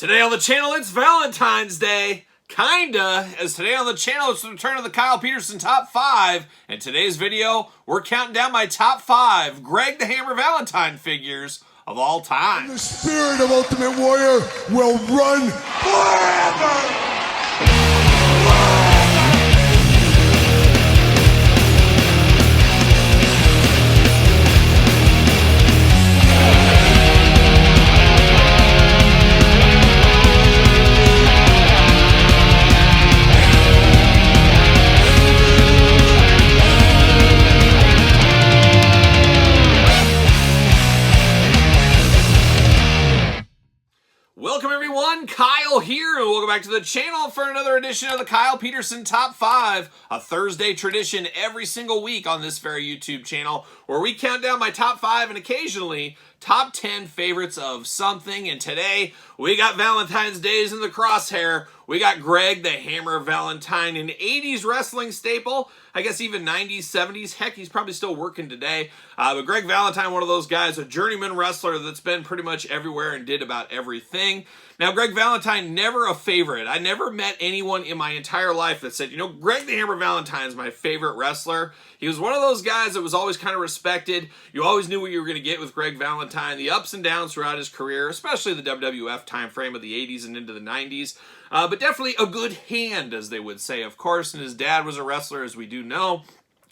Today on the channel, it's Valentine's Day. Kinda, as today on the channel, it's the return of the Kyle Peterson Top 5. In today's video, we're counting down my top 5 Greg the Hammer Valentine figures of all time. The spirit of Ultimate Warrior will run forever! Welcome everyone, Kyle here, and welcome back to the channel for another edition of the Kyle Peterson Top 5, a Thursday tradition every single week on this very YouTube channel, where we count down my top 5 and occasionally top 10 favorites of something. And today, we got Valentine's Days in the crosshair. We got Greg the Hammer Valentine, an 80s wrestling staple. I guess even 90s, 70s. Heck, he's probably still working today. But Greg Valentine, one of those guys, a journeyman wrestler that's been pretty much everywhere and did about everything. Now, Greg Valentine, never a favorite. I never met anyone in my entire life that said, you know, Greg the Hammer Valentine is my favorite wrestler. He was one of those guys that was always kind of respected. You always knew what you were going to get with Greg Valentine. The ups and downs throughout his career, especially the WWF time frame of the 80s and into the 90s. But definitely a good hand, as they would say, of course. And his dad was a wrestler, as we do know.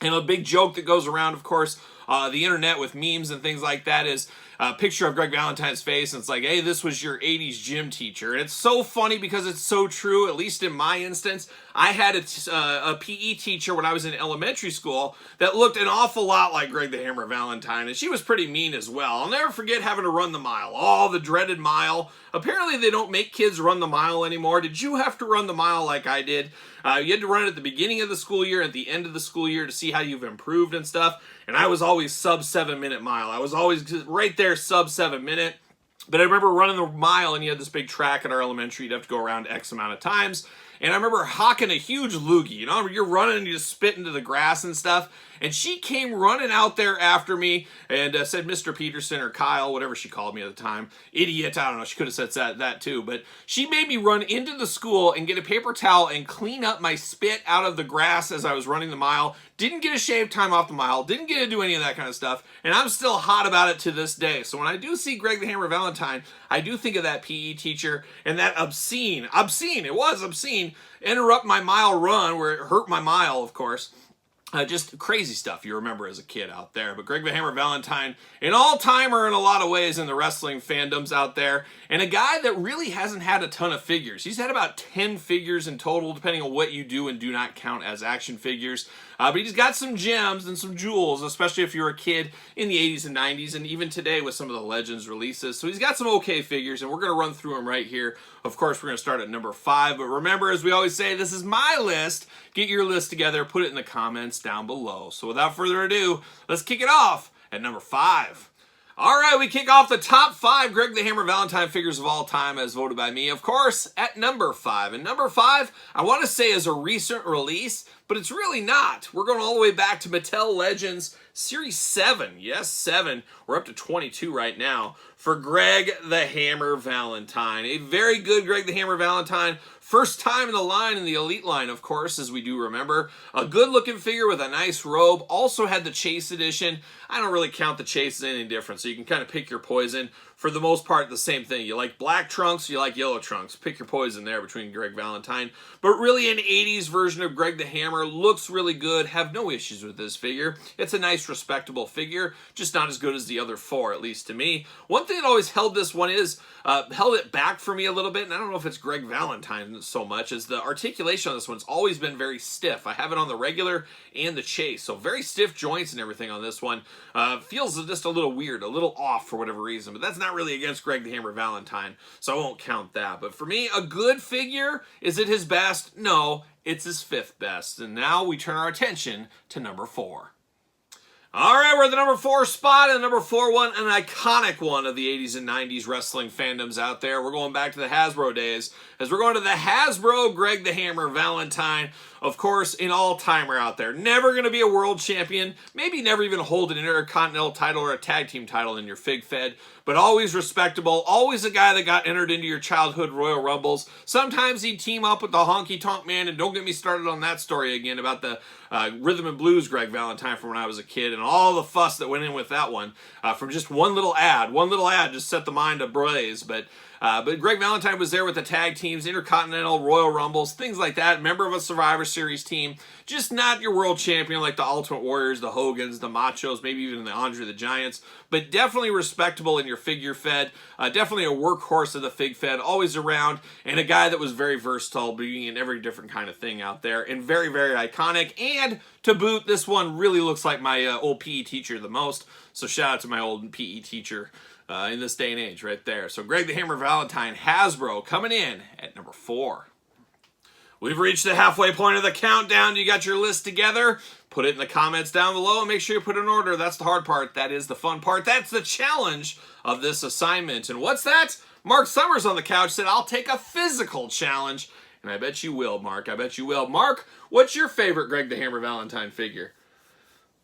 And a big joke that goes around, of course, the internet with memes and things like that is a picture of Greg Valentine's face, and it's like, hey, this was your 80s gym teacher. And it's so funny because it's so true, at least in my instance. I had a PE teacher when I was in elementary school that looked an awful lot like Greg the Hammer Valentine, and she was pretty mean as well. I'll never forget having to run the mile. Oh, the dreaded mile. Apparently they don't make kids run the mile anymore. Did you have to run the mile like I did? You had to run it at the beginning of the school year, at the end of the school year to see how you've improved and stuff. And I was always sub 7 minute mile. I was always right there sub 7 minute. But I remember running the mile, and you had this big track at our elementary. You'd have to go around X amount of times. And I remember hawking a huge loogie. You know, you're running and you just spit into the grass and stuff. And she came running out there after me and said, Mr. Peterson or Kyle, whatever she called me at the time. Idiot, I don't know. She could have said that too. But she made me run into the school and get a paper towel and clean up my spit out of the grass as I was running the mile. Didn't get a shave time off the mile. Didn't get to do any of that kind of stuff. And I'm still hot about it to this day. So when I do see Greg the Hammer Valentine, I do think of that PE teacher and that obscene, it was obscene, interrupt my mile run where it hurt my mile, of course. Just crazy stuff you remember as a kid out there. But Greg the Hammer Valentine, an all-timer in a lot of ways in the wrestling fandoms out there, and a guy that really hasn't had a ton of figures. He's had about 10 figures in total, depending on what you do and do not count as action figures. But he's got some gems and some jewels, especially if you're a kid in the 80s and 90s, and even today with some of the Legends releases. So he's got some okay figures, and we're going to run through them right here. Of course, we're going to start at number 5, but remember, as we always say, this is my list. Get your list together, put it in the comments down below. So without further ado, let's kick it off at number 5. All right, we kick off the top 5 Greg the Hammer Valentine figures of all time as voted by me, of course, at number 5. And number 5, I want to say is a recent release, but it's really not. We're going all the way back to Mattel Legends Series 7. Yes, 7. We're up to 22 right now for Greg the Hammer Valentine. A very good Greg the Hammer Valentine. First time in the line, in the Elite line, of course, as we do remember. A good-looking figure with a nice robe. Also had the Chase Edition. I don't really count the Chase as anything different, so you can kind of pick your poison. For the most part, the same thing. You like black trunks, you like yellow trunks. Pick your poison there between Greg Valentine. But really an 80s version of Greg the Hammer. Looks really good. Have no issues with this figure. It's a nice, respectable figure. Just not as good as the other 4, at least to me. One thing that always held this one is, held it back for me a little bit, and I don't know if it's Greg Valentine so much, is the articulation on this one's always been very stiff. I have it on the regular and the Chase, so very stiff joints and everything on this one. Feels just a little weird, a little off for whatever reason, but that's not really against Greg the Hammer Valentine, so I won't count that. But for me, a good figure. Is it his best? No, it's his 5th best. And now we turn our attention to number 4. All right, we're at the number 4 spot, and the number 4 one, an iconic one of the 80s and 90s wrestling fandoms out there. We're going back to the Hasbro days, as we're going to the Hasbro Greg the Hammer Valentine. Of course, an all-timer out there. Never going to be a world champion, maybe never even hold an intercontinental title or a tag team title in your Fig Fed, but always respectable, always a guy that got entered into your childhood Royal Rumbles. Sometimes he'd team up with the Honky Tonk Man, and don't get me started on that story again about the Rhythm and Blues Greg Valentine from when I was a kid, and all the fuss that went in with that one from just one little ad. One little ad just set the mind ablaze, but Greg Valentine was there with the tag teams, Intercontinental, Royal Rumbles, things like that. Member of a Survivor Series team. Just not your world champion like the Ultimate Warriors, the Hogans, the Machos, maybe even the Andre the Giants. But definitely respectable in your figure fed. Definitely a workhorse of the Fig Fed. Always around. And a guy that was very versatile, being in every different kind of thing out there. And very, very iconic. And to boot, this one really looks like my old PE teacher the most. So shout out to my old PE teacher. In this day and age right there. So Greg the Hammer Valentine, Hasbro, coming in at number 4. We've reached the halfway point of the countdown. You got your list together? Put it in the comments down below and make sure you put it in order. That's the hard part. That is the fun part. That's the challenge of this assignment. And what's that? Mark Summers on the couch said, I'll take a physical challenge. And I bet you will, Mark. I bet you will. Mark, what's your favorite Greg the Hammer Valentine figure?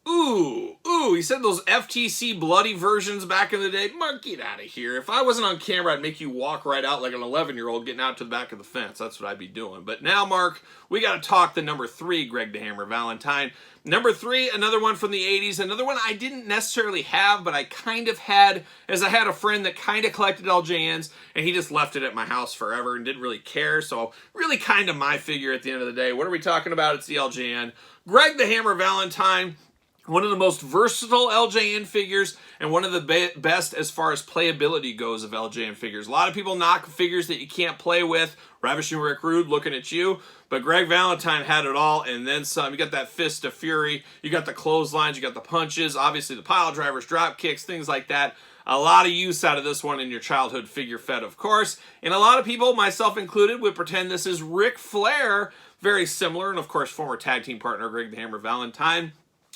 Ooh, he said those FTC bloody versions back in the day. Mark, get out of here. If I wasn't on camera, I'd make you walk right out like an 11-year-old getting out to the back of the fence. That's what I'd be doing. But now, Mark, we got to talk the number 3 Greg the Hammer Valentine. Number 3, another one from the 80s. Another one I didn't necessarily have, but I kind of had, as I had a friend that kind of collected LJNs, and he just left it at my house forever and didn't really care. So really kind of my figure at the end of the day. What are we talking about? It's the LJN. Greg the Hammer Valentine. One of the most versatile LJN figures and one of the best as far as playability goes of LJN figures. A lot of people knock figures that you can't play with. Ravishing Rick Rude looking at you. But Greg Valentine had it all and then some. You got that Fist of Fury. You got the clotheslines. You got the punches. Obviously the pile drivers, drop kicks, things like that. A lot of use out of this one in your childhood figure fed, of course. And a lot of people, myself included, would pretend this is Ric Flair. Very similar. And of course, former tag team partner Greg the Hammer Valentine.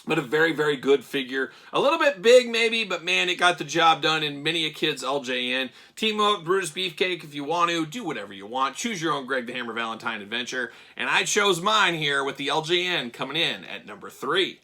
But a very, very good figure. A little bit big, maybe, but man, it got the job done in many a kid's LJN. Team up with Brutus Beefcake if you want to. Do whatever you want. Choose your own Greg the Hammer Valentine adventure. And I chose mine here with the LJN coming in at number 3.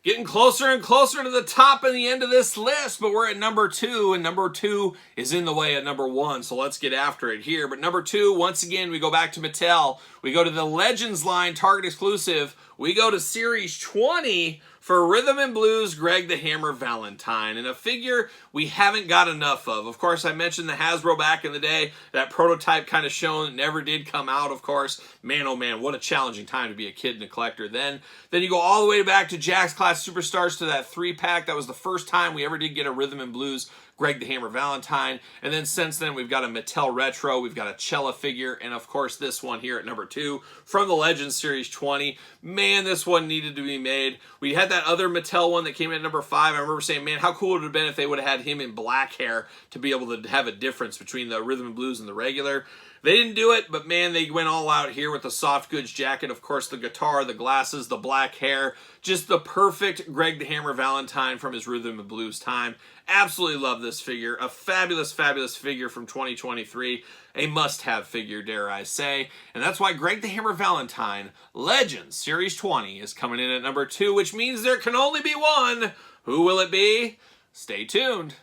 Getting closer and closer to the top and the end of this list, but we're at number 2, and number 2 is in the way at number 1, so let's get after it here. But number 2, once again, we go back to Mattel. We go to the Legends line, Target exclusive. We go to Series 20 for Rhythm and Blues Greg the Hammer Valentine, and a figure we haven't got enough of. Of course, I mentioned the Hasbro back in the day, that prototype kind of shown that never did come out, of course. Man, oh man, what a challenging time to be a kid and a collector then. Then you go all the way back to Jakks Class Superstars to that 3-pack. That was the first time we ever did get a Rhythm and Blues Greg the Hammer Valentine. And then since then, we've got a Mattel Retro, we've got a Cella figure, and of course this one here at number 2 from the Legends Series 20. Man, this one needed to be made. We had that other Mattel one that came in at number 5. I remember saying, man, how cool would it have been if they would have had him in black hair to be able to have a difference between the Rhythm and Blues and the regular. They didn't do it, but man, they went all out here with the soft goods jacket, of course, the guitar, the glasses, the black hair. Just the perfect Greg the Hammer Valentine from his Rhythm and Blues time. Absolutely love this figure. A fabulous, fabulous figure from 2023. A must-have figure, dare I say. And that's why Greg the Hammer Valentine Legends Series 20 is coming in at number 2, which means there can only be one. Who will it be? Stay tuned.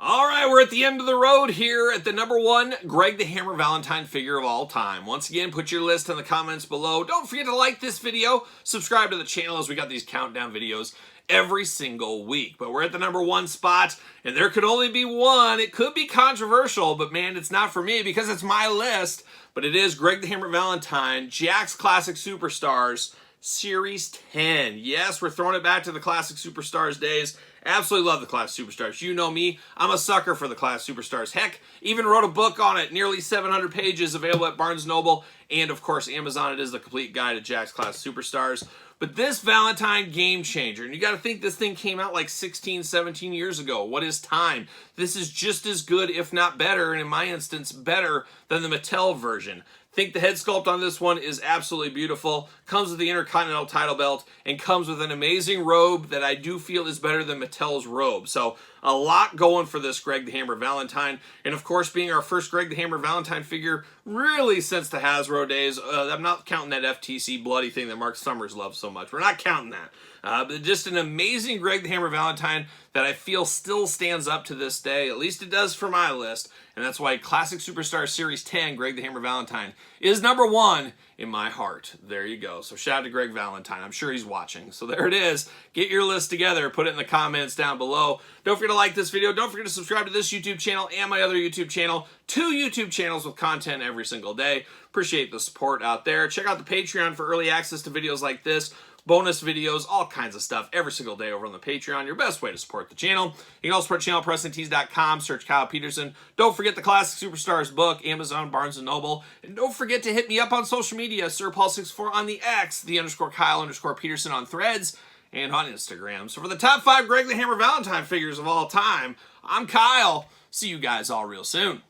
All right, we're at the end of the road here at the number 1 Greg the Hammer Valentine figure of all time. Once again, put your list in the comments below. Don't forget to like this video, subscribe to the channel as we got these countdown videos every single week. But we're at the number 1 spot, and there could only be one. It could be controversial, but man, it's not for me because it's my list. But it is Greg the Hammer Valentine, Jakks Classic Superstars, Series 10. Yes, we're throwing it back to the Classic Superstars days. Absolutely love the Classic Superstars. You know me, I'm a sucker for the Classic Superstars. Heck, even wrote a book on it, nearly 700 pages, available at Barnes & Noble, and of course Amazon. It is the complete guide to Jakks Classic Superstars. But this Valentine, game changer, and you got to think this thing came out like 16, 17 years ago. What is time? This is just as good, if not better, and in my instance, better than the Mattel version. Think the head sculpt on this one is absolutely beautiful. Comes with the Intercontinental title belt and comes with an amazing robe that I do feel is better than Mattel's robe. So a lot going for this Greg the Hammer Valentine. And of course, being our first Greg the Hammer Valentine figure really since the Hasbro days. I'm not counting that FTC bloody thing that Mark Summers loves so much. We're not counting that. But just an amazing Greg the Hammer Valentine that I feel still stands up to this day. At least it does for my list. And that's why Classic Superstar Series 10, Greg the Hammer Valentine, is #1 in my heart. There you go. So shout out to Greg Valentine. I'm sure he's watching. So there it is. Get your list together. Put it in the comments down below. Don't forget to like this video. Don't forget to subscribe to this YouTube channel and my other YouTube channel. 2 YouTube channels with content every single day. Appreciate the support out there. Check out the Patreon for early access to videos like this. Bonus videos, all kinds of stuff every single day over on the Patreon. Your best way to support the channel. You can also support the channel at PresidentTees.com. Search Kyle Peterson. Don't forget the Classic Superstars book, Amazon, Barnes & Noble. And don't forget to hit me up on social media. SirPaul64 on the X, the _Kyle_Peterson on Threads, and on Instagram. So for the top 5 Greg the Hammer Valentine figures of all time, I'm Kyle. See you guys all real soon.